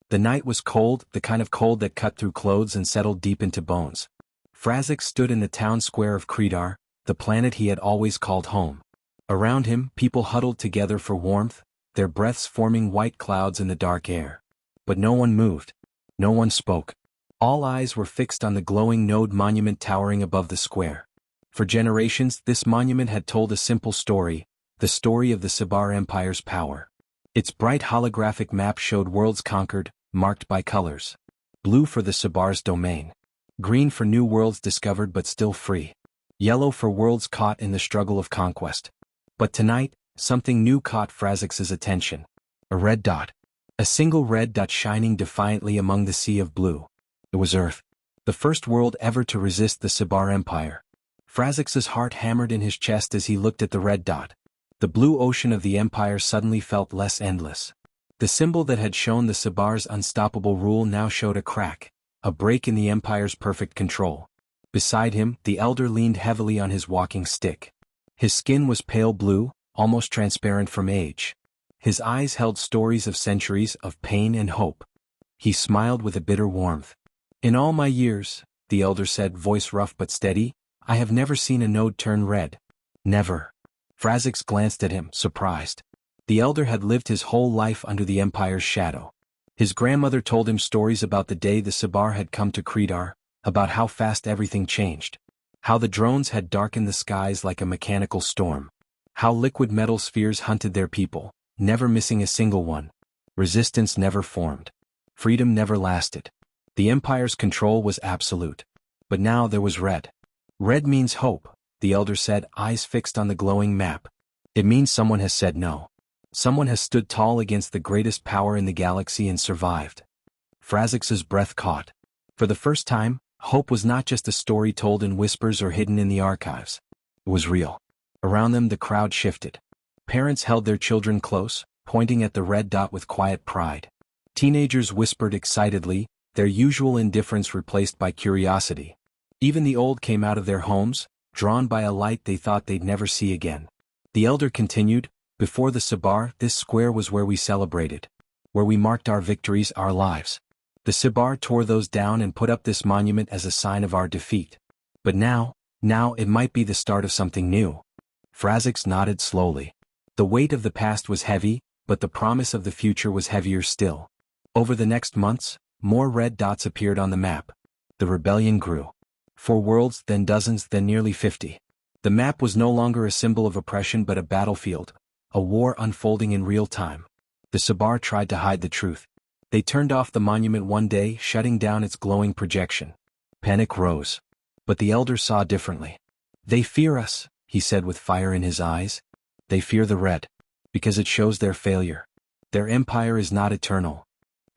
The night was cold, the kind of cold that cut through clothes and settled deep into bones. Frazix stood in the town square of Creedar, the planet he had always called home. Around him, people huddled together for warmth, their breaths forming white clouds in the dark air. But no one moved. No one spoke. All eyes were fixed on the glowing node monument towering above the square. For generations, this monument had told a simple story, the story of the Sabar Empire's power. Its bright holographic map showed worlds conquered, marked by colors. Blue for the Sabar's domain. Green for new worlds discovered but still free. Yellow for worlds caught in the struggle of conquest. But tonight, something new caught Frazix's attention. A red dot. A single red dot shining defiantly among the sea of blue. It was Earth. The first world ever to resist the Sabar Empire. Frazix's heart hammered in his chest as he looked at the red dot. The blue ocean of the Empire suddenly felt less endless. The symbol that had shown the Sabar's unstoppable rule now showed a crack, a break in the Empire's perfect control. Beside him, the elder leaned heavily on his walking stick. His skin was pale blue, almost transparent from age. His eyes held stories of centuries of pain and hope. He smiled with a bitter warmth. "In all my years," the elder said, voice rough but steady, "I have never seen a node turn red." Never. Frazix glanced at him, surprised. The elder had lived his whole life under the Empire's shadow. His grandmother told him stories about the day the Sabar had come to Creedar, about how fast everything changed. How the drones had darkened the skies like a mechanical storm. How liquid metal spheres hunted their people, never missing a single one. Resistance never formed. Freedom never lasted. The Empire's control was absolute. But now there was red. Red means hope, the elder said, eyes fixed on the glowing map. It means someone has said no. Someone has stood tall against the greatest power in the galaxy and survived. Frazix's breath caught. For the first time, hope was not just a story told in whispers or hidden in the archives. It was real. Around them the crowd shifted. Parents held their children close, pointing at the red dot with quiet pride. Teenagers whispered excitedly, their usual indifference replaced by curiosity. Even the old came out of their homes, drawn by a light they thought they'd never see again. The elder continued, "Before the Sabar, this square was where we celebrated. Where we marked our victories, our lives. The Sabar tore those down and put up this monument as a sign of our defeat. But now it might be the start of something new." Frazix nodded slowly. The weight of the past was heavy, but the promise of the future was heavier still. Over the next months, more red dots appeared on the map. The rebellion grew. 4 worlds, then dozens, then nearly 50. The map was no longer a symbol of oppression but a battlefield, a war unfolding in real time. The Sabar tried to hide the truth. They turned off the monument one day, shutting down its glowing projection. Panic rose. But the elder saw differently. "They fear us," he said with fire in his eyes. "They fear the red. Because it shows their failure. Their empire is not eternal."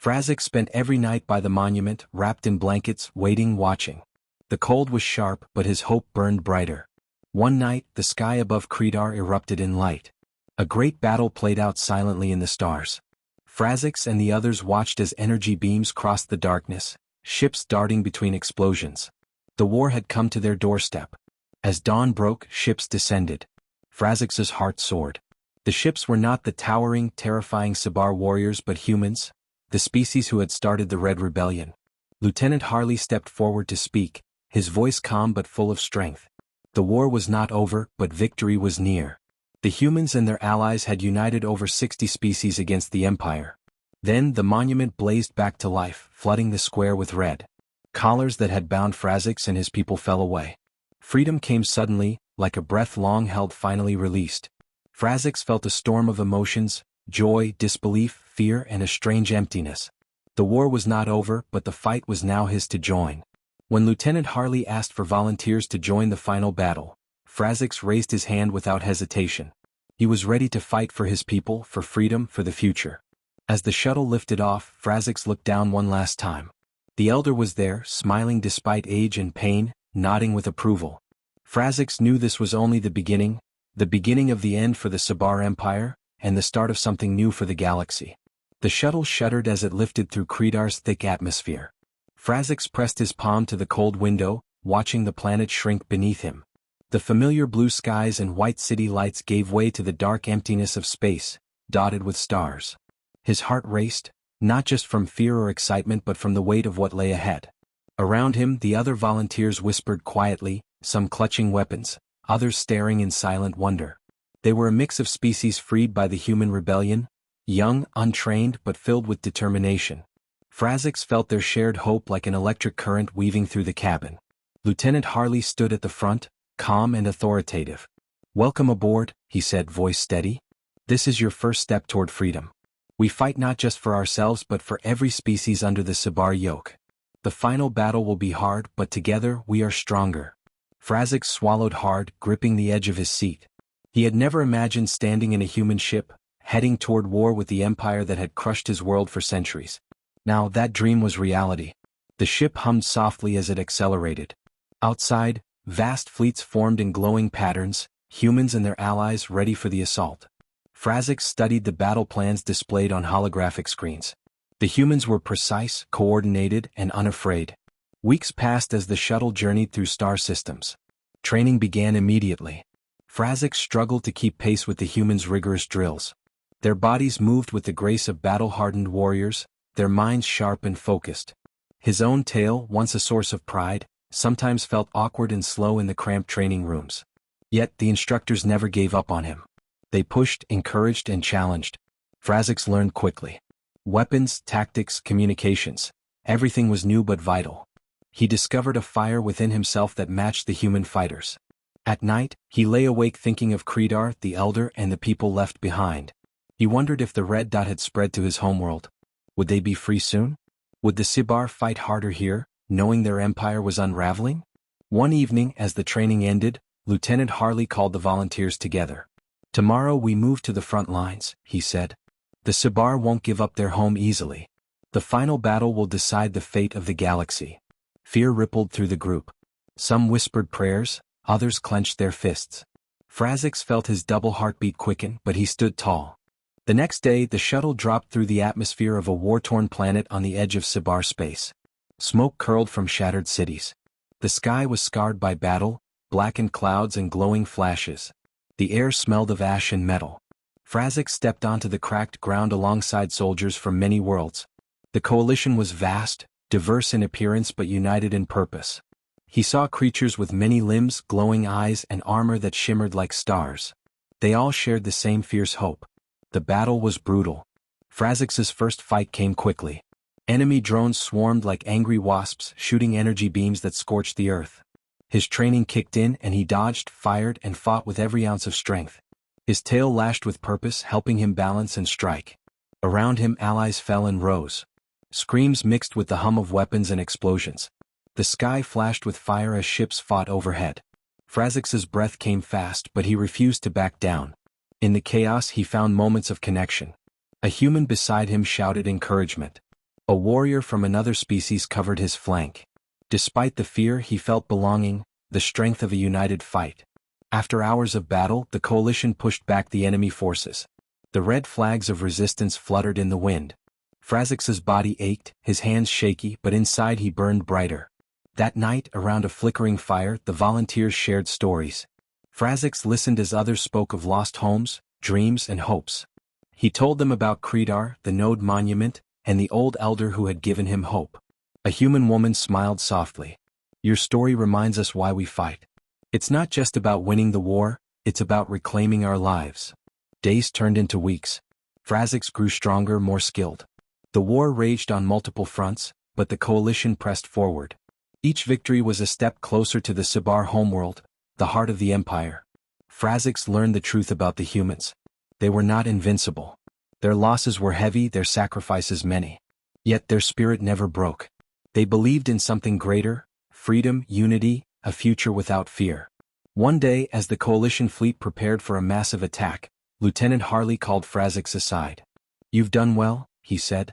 Frazix spent every night by the monument, wrapped in blankets, waiting, watching. The cold was sharp, but his hope burned brighter. One night, the sky above Creedar erupted in light. A great battle played out silently in the stars. Frazix and the others watched as energy beams crossed the darkness, ships darting between explosions. The war had come to their doorstep. As dawn broke, ships descended. Frazix's heart soared. The ships were not the towering, terrifying Sabar warriors but humans, the species who had started the Red Rebellion. Lieutenant Harley stepped forward to speak, his voice calm but full of strength. The war was not over, but victory was near. The humans and their allies had united over 60 species against the Empire. Then the monument blazed back to life, flooding the square with red. Collars that had bound Frazix and his people fell away. Freedom came suddenly, like a breath long held finally released. Frazix felt a storm of emotions, joy, disbelief, fear, and a strange emptiness. The war was not over, but the fight was now his to join. When Lieutenant Harley asked for volunteers to join the final battle, Frazix raised his hand without hesitation. He was ready to fight for his people, for freedom, for the future. As the shuttle lifted off, Frazix looked down one last time. The elder was there, smiling despite age and pain, nodding with approval. Frazix knew this was only the beginning of the end for the Sabar Empire, and the start of something new for the galaxy. The shuttle shuddered as it lifted through Creedar's thick atmosphere. Frazix pressed his palm to the cold window, watching the planet shrink beneath him. The familiar blue skies and white city lights gave way to the dark emptiness of space, dotted with stars. His heart raced, not just from fear or excitement but from the weight of what lay ahead. Around him, the other volunteers whispered quietly, some clutching weapons, others staring in silent wonder. They were a mix of species freed by the human rebellion, young, untrained but filled with determination. Frazix felt their shared hope like an electric current weaving through the cabin. Lieutenant Harley stood at the front, calm and authoritative. "Welcome aboard," he said, voice steady. "This is your first step toward freedom. We fight not just for ourselves but for every species under the Sibar yoke. The final battle will be hard, but together we are stronger." Frazix swallowed hard, gripping the edge of his seat. He had never imagined standing in a human ship, heading toward war with the empire that had crushed his world for centuries. Now that dream was reality. The ship hummed softly as it accelerated. Outside, vast fleets formed in glowing patterns, humans and their allies ready for the assault. Frazix studied the battle plans displayed on holographic screens. The humans were precise, coordinated, and unafraid. Weeks passed as the shuttle journeyed through star systems. Training began immediately. Frazix struggled to keep pace with the humans' rigorous drills. Their bodies moved with the grace of battle-hardened warriors, their minds sharp and focused. His own tale, once a source of pride, sometimes felt awkward and slow in the cramped training rooms. Yet the instructors never gave up on him. They pushed, encouraged, and challenged. Frazix learned quickly. Weapons, tactics, communications. Everything was new but vital. He discovered a fire within himself that matched the human fighters. At night, he lay awake thinking of Creedar, the Elder, and the people left behind. He wondered if the red dot had spread to his homeworld. Would they be free soon? Would the Sibar fight harder here, knowing their empire was unraveling? One evening, as the training ended, Lieutenant Harley called the volunteers together. "Tomorrow we move to the front lines," he said. "The Sibar won't give up their home easily. The final battle will decide the fate of the galaxy." Fear rippled through the group. Some whispered prayers, others clenched their fists. Frazix felt his double heartbeat quicken, but he stood tall. The next day, the shuttle dropped through the atmosphere of a war-torn planet on the edge of Sibar space. Smoke curled from shattered cities. The sky was scarred by battle, blackened clouds and glowing flashes. The air smelled of ash and metal. Frazix stepped onto the cracked ground alongside soldiers from many worlds. The coalition was vast, diverse in appearance but united in purpose. He saw creatures with many limbs, glowing eyes, and armor that shimmered like stars. They all shared the same fierce hope. The battle was brutal. Frazix's first fight came quickly. Enemy drones swarmed like angry wasps, shooting energy beams that scorched the earth. His training kicked in and he dodged, fired, and fought with every ounce of strength. His tail lashed with purpose, helping him balance and strike. Around him, allies fell and rose. Screams mixed with the hum of weapons and explosions. The sky flashed with fire as ships fought overhead. Frazix's breath came fast, but he refused to back down. In the chaos, he found moments of connection. A human beside him shouted encouragement. A warrior from another species covered his flank. Despite the fear, he felt belonging, the strength of a united fight. After hours of battle, the coalition pushed back the enemy forces. The red flags of resistance fluttered in the wind. Frazix's body ached, his hands shaky, but inside he burned brighter. That night, around a flickering fire, the volunteers shared stories. Frazix listened as others spoke of lost homes, dreams, and hopes. He told them about Creedar, the Node Monument, and the old elder who had given him hope. A human woman smiled softly. "Your story reminds us why we fight. It's not just about winning the war, it's about reclaiming our lives." Days turned into weeks. Frazix grew stronger, more skilled. The war raged on multiple fronts, but the coalition pressed forward. Each victory was a step closer to the Sibar homeworld, the heart of the empire. Frazix learned the truth about the humans. They were not invincible. Their losses were heavy, their sacrifices many. Yet their spirit never broke. They believed in something greater, freedom, unity, a future without fear. One day, as the coalition fleet prepared for a massive attack, Lieutenant Harley called Frazix aside. "You've done well," he said.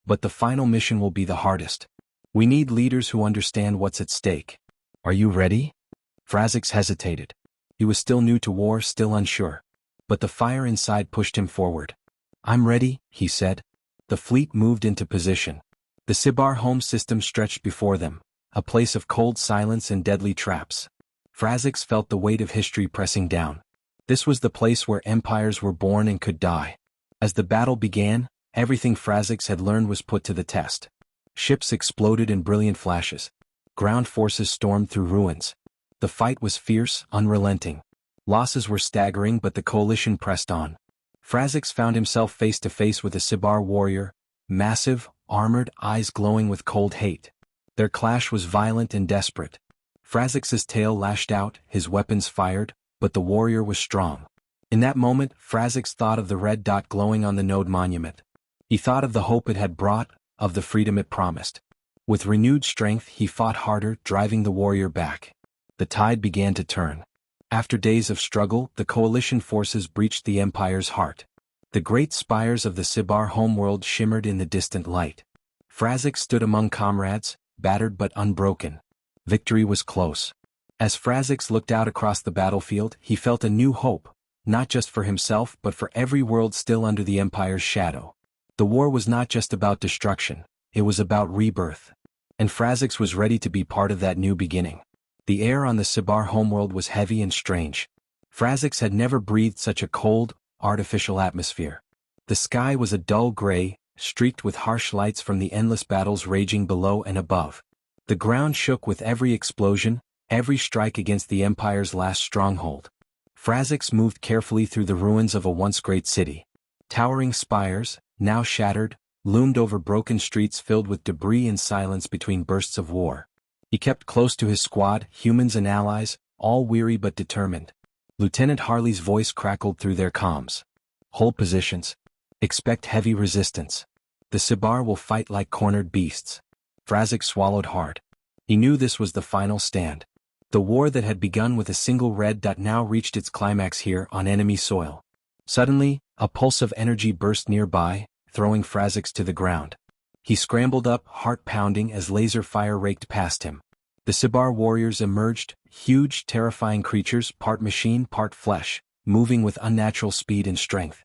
"But the final mission will be the hardest. We need leaders who understand what's at stake. Are you ready?" Frazix hesitated. He was still new to war, still unsure. But the fire inside pushed him forward. "I'm ready," he said. The fleet moved into position. The Sibar home system stretched before them, a place of cold silence and deadly traps. Frazix felt the weight of history pressing down. This was the place where empires were born and could die. As the battle began, Everything Frazix had learned was put to the test. Ships exploded in brilliant flashes. Ground forces stormed through ruins. The fight was fierce, unrelenting. Losses were staggering, but the coalition pressed on. Frazix found himself face to face with a Sibar warrior, massive, armored, eyes glowing with cold hate. Their clash was violent and desperate. Frazix's tail lashed out, his weapons fired, but the warrior was strong. In that moment, Frazix thought of the red dot glowing on the node monument. He thought of the hope it had brought, of the freedom it promised. With renewed strength, he fought harder, driving the warrior back. The tide began to turn. After days of struggle, the coalition forces breached the Empire's heart. The great spires of the Sibar homeworld shimmered in the distant light. Frazix stood among comrades, battered but unbroken. Victory was close. As Frazix looked out across the battlefield, he felt a new hope, not just for himself but for every world still under the Empire's shadow. The war was not just about destruction, it was about rebirth. And Frazix was ready to be part of that new beginning. The air on the Sibar homeworld was heavy and strange. Frazix had never breathed such a cold, artificial atmosphere. The sky was a dull gray, streaked with harsh lights from the endless battles raging below and above. The ground shook with every explosion, every strike against the Empire's last stronghold. Frazix moved carefully through the ruins of a once great city. Towering spires, now shattered, loomed over broken streets filled with debris and silence between bursts of war. He kept close to his squad, humans and allies, all weary but determined. Lieutenant Harley's voice crackled through their comms. "Hold positions. Expect heavy resistance. The Sibar will fight like cornered beasts." Frazix swallowed hard. He knew this was the final stand. The war that had begun with a single red dot now reached its climax here on enemy soil. Suddenly, a pulse of energy burst nearby, throwing Frazix to the ground. He scrambled up, heart pounding as laser fire raked past him. The Sibar warriors emerged, huge, terrifying creatures, part machine, part flesh, moving with unnatural speed and strength.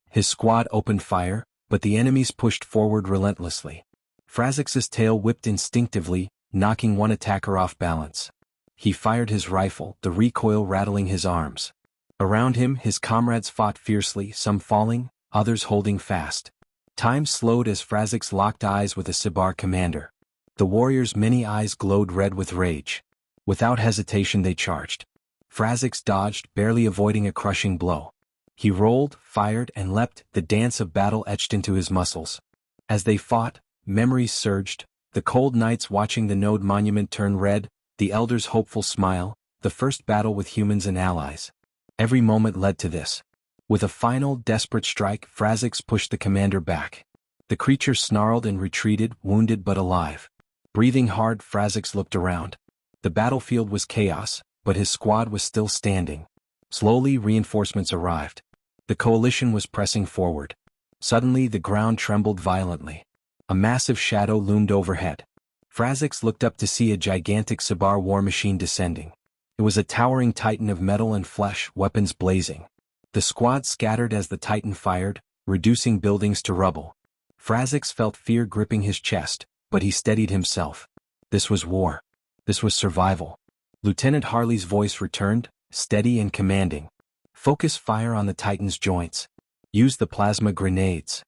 His squad opened fire, but the enemies pushed forward relentlessly. Frazix's tail whipped instinctively, knocking one attacker off balance. He fired his rifle, the recoil rattling his arms. Around him, his comrades fought fiercely, some falling, others holding fast. Time slowed as Frazix locked eyes with a Sibar commander. The warriors' many eyes glowed red with rage. Without hesitation they charged. Frazix dodged, barely avoiding a crushing blow. He rolled, fired, and leapt, the dance of battle etched into his muscles. As they fought, memories surged, the cold nights watching the node monument turn red, the Elder's hopeful smile, the first battle with humans and allies. Every moment led to this. With a final, desperate strike, Frazix pushed the commander back. The creature snarled and retreated, wounded but alive. Breathing hard, Frazix looked around. The battlefield was chaos, but his squad was still standing. Slowly, reinforcements arrived. The coalition was pressing forward. Suddenly, the ground trembled violently. A massive shadow loomed overhead. Frazix looked up to see a gigantic Sibar war machine descending. It was a towering titan of metal and flesh, weapons blazing. The squad scattered as the titan fired, reducing buildings to rubble. Frazix felt fear gripping his chest, but he steadied himself. This was war. This was survival. Lieutenant Harley's voice returned, steady and commanding. "Focus fire on the titan's joints. Use the plasma grenades."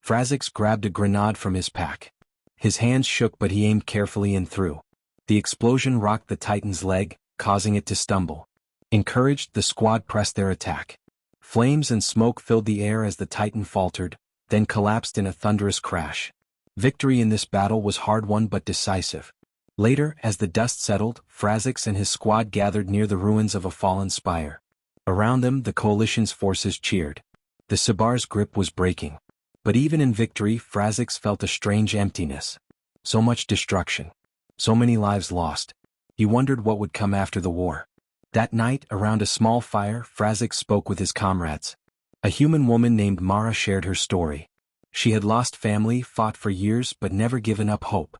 Frazix grabbed a grenade from his pack. His hands shook but he aimed carefully and threw. The explosion rocked the titan's leg, causing it to stumble. Encouraged, the squad pressed their attack. Flames and smoke filled the air as the titan faltered, then collapsed in a thunderous crash. Victory in this battle was hard-won but decisive. Later, as the dust settled, Frazix and his squad gathered near the ruins of a fallen spire. Around them, the coalition's forces cheered. The Sibar's grip was breaking. But even in victory, Frazix felt a strange emptiness. So much destruction. So many lives lost. He wondered what would come after the war. That night, around a small fire, Frazix spoke with his comrades. A human woman named Mara shared her story. She had lost family, fought for years, but never given up hope.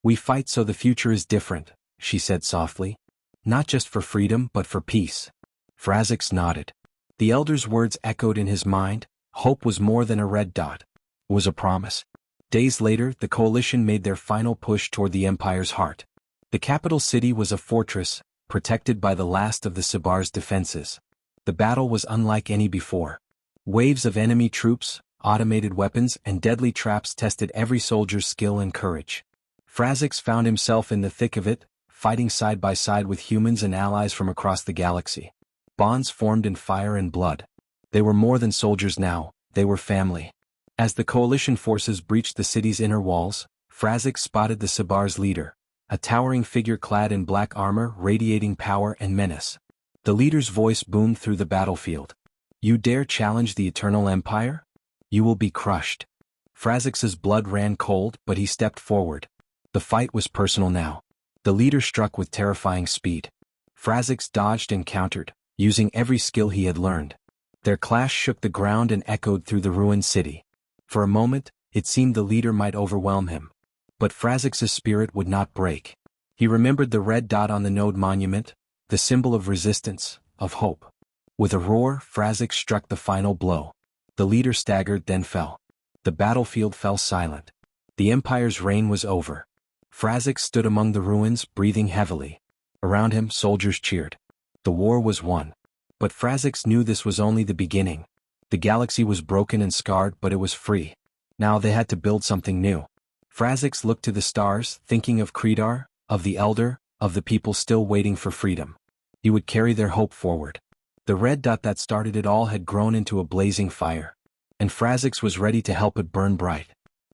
"We fight so the future is different," she said softly. "Not just for freedom, but for peace." Frazix nodded. The Elder's words echoed in his mind. Hope was more than a red dot. It was a promise. Days later, the coalition made their final push toward the Empire's heart. The capital city was a fortress, protected by the last of the Sibar's defenses. The battle was unlike any before. Waves of enemy troops, automated weapons and deadly traps tested every soldier's skill and courage. Frazix found himself in the thick of it, fighting side by side with humans and allies from across the galaxy. Bonds formed in fire and blood. They were more than soldiers now, they were family. As the coalition forces breached the city's inner walls, Frazix spotted the Sabar's leader, a towering figure clad in black armor radiating power and menace. The leader's voice boomed through the battlefield. "You dare challenge the Eternal Empire? You will be crushed." Frazix's blood ran cold, but he stepped forward. The fight was personal now. The leader struck with terrifying speed. Frazix dodged and countered, using every skill he had learned. Their clash shook the ground and echoed through the ruined city. For a moment, it seemed the leader might overwhelm him. But Frazix's spirit would not break. He remembered the red dot on the node monument, the symbol of resistance, of hope. With a roar, Frazix struck the final blow. The leader staggered, then fell. The battlefield fell silent. The Empire's reign was over. Frazix stood among the ruins, breathing heavily. Around him, soldiers cheered. The war was won. But Frazix knew this was only the beginning. The galaxy was broken and scarred, but it was free. Now they had to build something new. Frazix looked to the stars, thinking of Creedar, of the Elder, of the people still waiting for freedom. He would carry their hope forward. The red dot that started it all had grown into a blazing fire. And Frazix was ready to help it burn bright.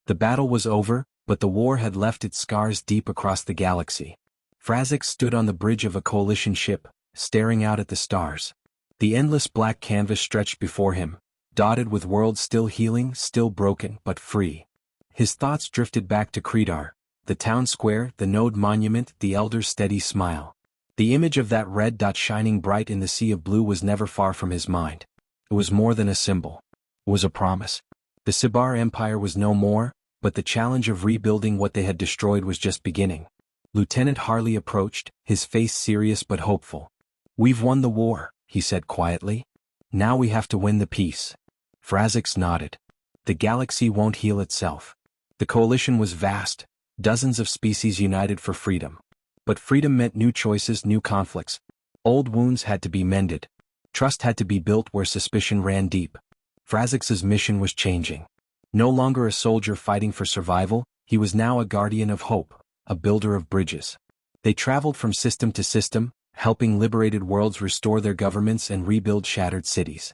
The battle was over, but the war had left its scars deep across the galaxy. Frazix stood on the bridge of a coalition ship, staring out at the stars. The endless black canvas stretched before him, dotted with worlds still healing, still broken, but free. His thoughts drifted back to Creedar, the town square, the node monument, the Elder's steady smile. The image of that red dot shining bright in the sea of blue was never far from his mind. It was more than a symbol. It was a promise. The Sabar Empire was no more, but the challenge of rebuilding what they had destroyed was just beginning. Lieutenant Harley approached, his face serious but hopeful. "We've won the war," he said quietly. "Now we have to win the peace." Frazix nodded. The galaxy won't heal itself. The coalition was vast, dozens of species united for freedom. But freedom meant new choices, new conflicts. Old wounds had to be mended. Trust had to be built where suspicion ran deep. Frazix's mission was changing. No longer a soldier fighting for survival, he was now a guardian of hope, a builder of bridges. They traveled from system to system, helping liberated worlds restore their governments and rebuild shattered cities.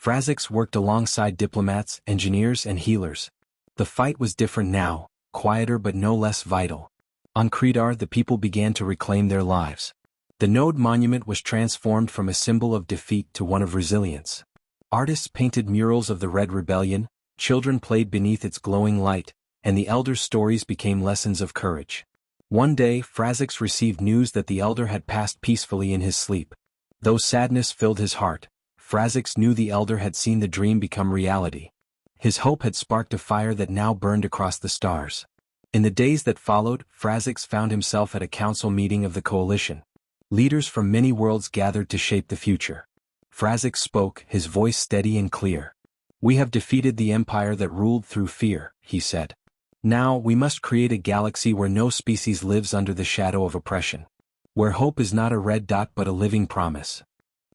Frazix worked alongside diplomats, engineers, and healers. The fight was different now, quieter but no less vital. On Creedar, the people began to reclaim their lives. The node monument was transformed from a symbol of defeat to one of resilience. Artists painted murals of the Red Rebellion, children played beneath its glowing light, and the Elder's stories became lessons of courage. One day, Frazix received news that the Elder had passed peacefully in his sleep. Though sadness filled his heart, Frazix knew the Elder had seen the dream become reality. His hope had sparked a fire that now burned across the stars. In the days that followed, Frazix found himself at a council meeting of the coalition. Leaders from many worlds gathered to shape the future. Frazix spoke, his voice steady and clear. "We have defeated the empire that ruled through fear," he said. "Now we must create a galaxy where no species lives under the shadow of oppression. Where hope is not a red dot but a living promise."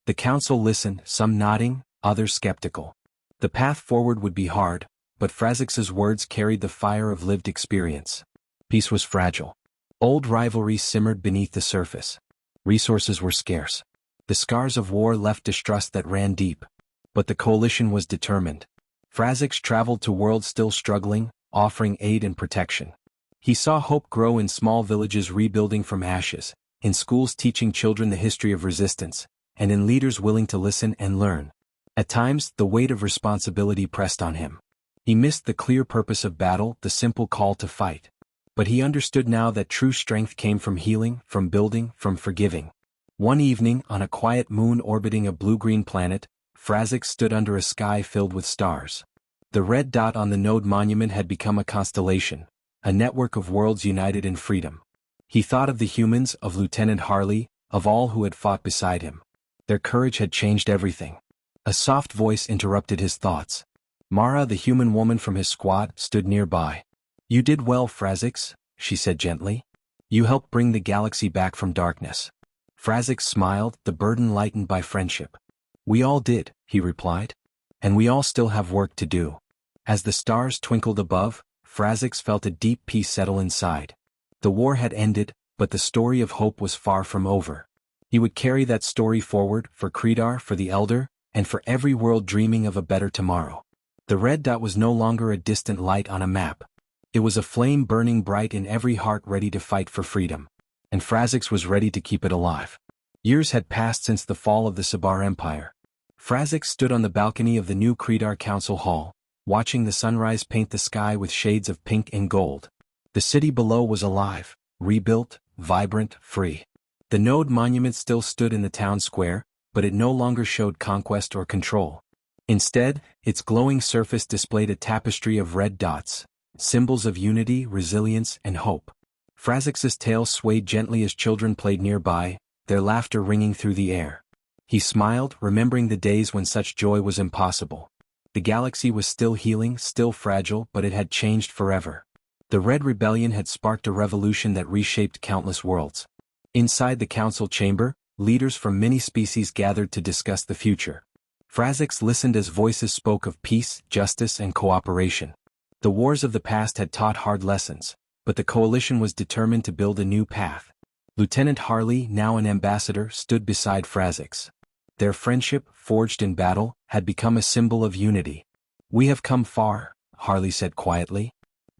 The council listened, some nodding, others skeptical. The path forward would be hard, but Frazix's words carried the fire of lived experience. Peace was fragile. Old rivalries simmered beneath the surface. Resources were scarce. The scars of war left distrust that ran deep. But the coalition was determined. Frazix traveled to worlds still struggling, offering aid and protection. He saw hope grow in small villages rebuilding from ashes, in schools teaching children the history of resistance, and in leaders willing to listen and learn. At times, the weight of responsibility pressed on him. He missed the clear purpose of battle, the simple call to fight. But he understood now that true strength came from healing, from building, from forgiving. One evening, on a quiet moon orbiting a blue-green planet, Frazix stood under a sky filled with stars. The red dot on the node monument had become a constellation, a network of worlds united in freedom. He thought of the humans, of Lieutenant Harley, of all who had fought beside him. Their courage had changed everything. A soft voice interrupted his thoughts. Mara, the human woman from his squad, stood nearby. "You did well, Frazix," she said gently. "You helped bring the galaxy back from darkness." Frazix smiled, the burden lightened by friendship. "We all did," he replied. "And we all still have work to do." As the stars twinkled above, Frazix felt a deep peace settle inside. The war had ended, but the story of hope was far from over. He would carry that story forward, for Creedar, for the Elder, and for every world dreaming of a better tomorrow. The red dot was no longer a distant light on a map. It was a flame burning bright in every heart ready to fight for freedom. And Frazix was ready to keep it alive. Years had passed since the fall of the Sabar Empire. Frazix stood on the balcony of the new Creedar Council Hall, watching the sunrise paint the sky with shades of pink and gold. The city below was alive, rebuilt, vibrant, free. The node monument still stood in the town square, but it no longer showed conquest or control. Instead, its glowing surface displayed a tapestry of red dots, symbols of unity, resilience, and hope. Frazix's tail swayed gently as children played nearby, their laughter ringing through the air. He smiled, remembering the days when such joy was impossible. The galaxy was still healing, still fragile, but it had changed forever. The Red Rebellion had sparked a revolution that reshaped countless worlds. Inside the council chamber, leaders from many species gathered to discuss the future. Frazix listened as voices spoke of peace, justice, and cooperation. The wars of the past had taught hard lessons, but the coalition was determined to build a new path. Lieutenant Harley, now an ambassador, stood beside Frazix. Their friendship, forged in battle, had become a symbol of unity. "We have come far," Harley said quietly.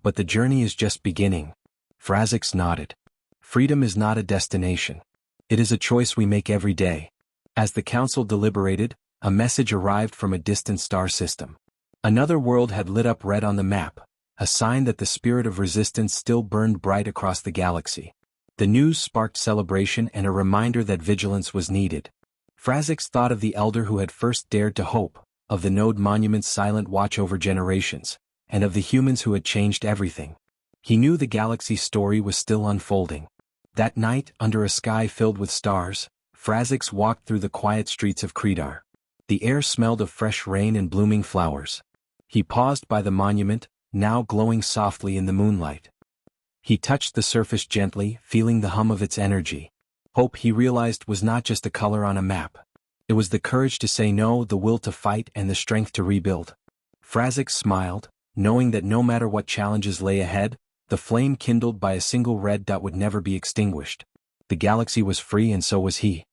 "But the journey is just beginning." Frazix nodded. "Freedom is not a destination. It is a choice we make every day." As the council deliberated, a message arrived from a distant star system. Another world had lit up red on the map, a sign that the spirit of resistance still burned bright across the galaxy. The news sparked celebration and a reminder that vigilance was needed. Frazix thought of the Elder who had first dared to hope, of the node monument's silent watch over generations, and of the humans who had changed everything. He knew the galaxy's story was still unfolding. That night, under a sky filled with stars, Frazix walked through the quiet streets of Creedar. The air smelled of fresh rain and blooming flowers. He paused by the monument, now glowing softly in the moonlight. He touched the surface gently, feeling the hum of its energy. Hope, he realized, was not just a color on a map. It was the courage to say no, the will to fight, and the strength to rebuild. Frazix smiled, knowing that no matter what challenges lay ahead, the flame kindled by a single red dot would never be extinguished. The galaxy was free and so was he.